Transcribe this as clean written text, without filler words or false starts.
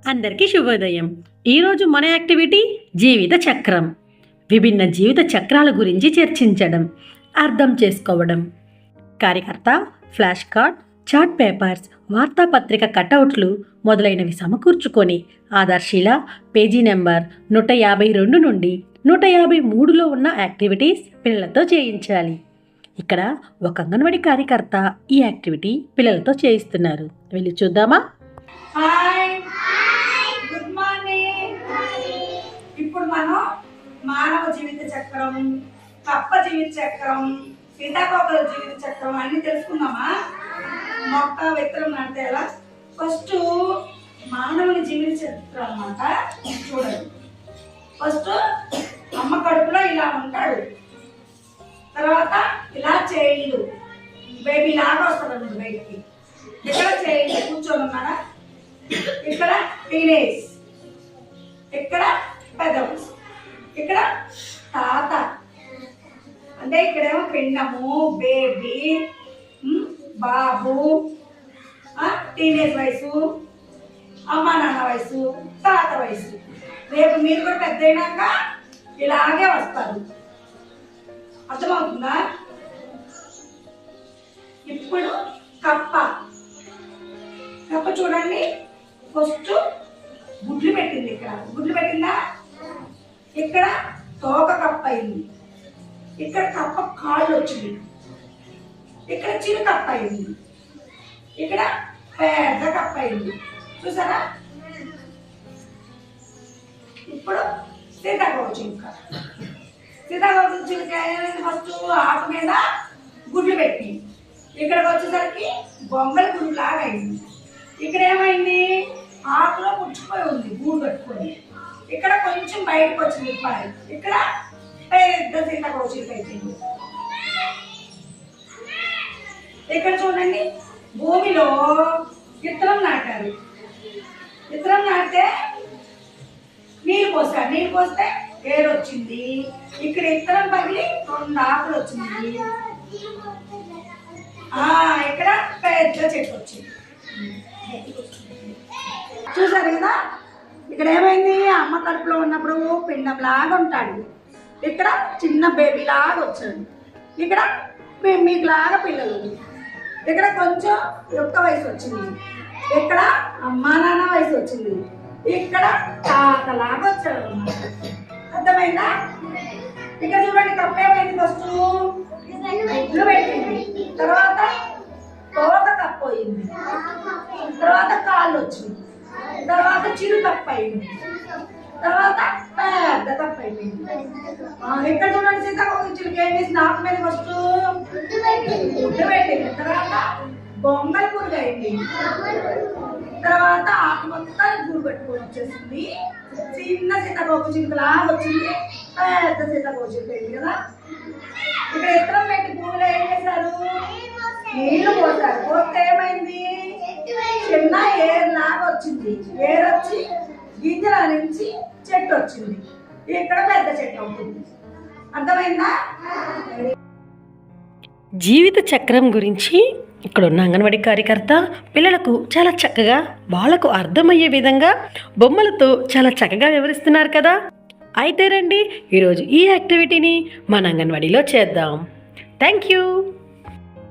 అందరికీ శుభోదయం. ఈరోజు మన యాక్టివిటీ జీవిత చక్రం. విభిన్న జీవిత చక్రాల గురించి చర్చించడం, అర్థం చేసుకోవడం. కార్యకర్త ఫ్లాష్ కార్డ్, చార్ట్ పేపర్స్, వార్తాపత్రిక కటౌట్లు మొదలైనవి సమకూర్చుకొని ఆధార్శీల పేజీ నెంబర్ 152 నుండి 153లో ఉన్న యాక్టివిటీస్ పిల్లలతో చేయించాలి. ఇక్కడ ఒక అంగన్వాడీ కార్యకర్త ఈ యాక్టివిటీ పిల్లలతో చేయిస్తున్నారు. వెళ్ళి చూద్దామా? Hi, good morning. ఇప్పుడు మనం మానవ జీవిత చక్రం, కప్ప జీవిత చక్రం, సీతాకోకల జీవిత చక్రం అన్ని తెలుసుకుందామా? మొక్క విత్తనం అంటే ఎలా? ఫస్ట్ మానవుని జీవిత చక్రం అన్నమాట. చూడండి, ఫస్ట్ అమ్మ కడుపులో ఇలా ఉంటాడు, తర్వాత ఇలా చేయలు బేబీ లాగా వస్తాడు బయటికి. ఇక్కడ చేయలు కూర్చొని ఉన్నాడా, ఇక్కడ టీనేజ్, ఇక్కడ పెదవుస్, ఇక్కడ తాత అంటే ఇక్కడేమో పిండము, బేబీ, బాబు, టీనేజ్ వయసు, అమ్మా నాన్న వయసు, తాత వయసు. రేపు మీరు కూడా పెద్ద అయినాక ఇలాగే వస్తారు. అర్థమవుతుందా? ఇప్పుడు కప్ప. కప్ప చూడండి, ఫస్ట్ గుడ్లు పెట్టింది. ఇక్కడ గుడ్లు పెట్టిందా? ఇక్కడ తోక కప్ప అయింది, ఇక్కడ కప్ప కాళ్ళు వచ్చింది, ఇక్కడ చిన్న కప్ప అయింది, ఇక్కడ పెద్ద కప్ప అయింది. చూసారా? ఇప్పుడు సీతాకోక చిలుక. సీతాకోక చిలుక ఫస్ట్ ఆకు మీద గుడ్లు పెట్టి ఇక్కడికి వచ్చేసరికి బొంగల గుడ్లు లాగా అయింది. ఇక్కడ ఏమైంది? ఆకులో పుచ్చిపోయి ఉంది గూడు కట్టుకొని. ఇక్కడ కొంచెం బయటకు వచ్చింది పాయి, ఇక్కడ పెద్ద సీతాకోక చిలుక అయిపోయింది. ఇక్కడ చూడండి, భూమిలో విత్తనం నాటారు. విత్తనం నాటితే నీళ్ళు పోస్తారు, నీళ్ళు పోస్తే ఏరు వచ్చింది. ఇక్కడ విత్తనం పగిలి 2 ఆకులు వచ్చింది. ఇక్కడ పెద్ద చెట్టు వచ్చింది. చూసారు కదా? ఇక్కడ ఏమైంది? అమ్మ కడుపులో ఉన్నప్పుడు పిండం లాగా ఉంటాడు, ఇక్కడ చిన్న బేబీ లాగా వచ్చాడు, ఇక్కడ మీకు లాగా పిల్లలు, ఇక్కడ కొంచెం యొక్క వయసు వచ్చింది, ఇక్కడ అమ్మా నాన్న వయసు వచ్చింది, ఇక్కడ తాతలాగా వచ్చాడు. అర్థమైందా? ఇక్కడ చూడండి, కప్ప ఏమైంది? ఫస్ట్ గుడ్లు పెట్టింది, తర్వాత తోక కప్ప పోయింది, తర్వాత కాళ్ళు వచ్చింది, తర్వాత చిరు కప్ప అయింది, తర్వాత పెద్ద కప్ప అయిపోయింది. ఇక్కడ చూడండి, సీతాకోక చిలుక ఏం చేసింది? ఆకు మీద ఫస్ట్ గుడ్డు పెట్టింది, తర్వాత బొంగల పురుగు అయింది, తర్వాత ఆకు మొత్తం గూడు పెట్టుకొని వచ్చేసింది. చిన్న సీతాకోక చిలుక లాగా వచ్చింది, పెద్ద సీతాకోక చిలుక అయింది కదా. ఇక్కడ విత్తనం పెట్టి భూమిలో ఏం చేశారు? నీళ్లు పోసారు. పోస్తే ఏమైంది? చిన్న ఏరు లాగా వచ్చింది. ఏరు వచ్చి గింజల నుంచి చెట్టు వచ్చింది, ఇక్కడ పెద్ద చెట్టు అవుతుంది. అర్థమైందా? జీవిత చక్రం గురించి ఇక్కడ ఉన్న అంగన్వాడీ కార్యకర్త పిల్లలకు చాలా చక్కగా, వాళ్ళకు అర్థమయ్యే విధంగా బొమ్మలతో చాలా చక్కగా వివరిస్తున్నారు కదా. అయితే రండి, ఈరోజు ఈ యాక్టివిటీని మన అంగన్వాడీలో చేద్దాం. Thank you.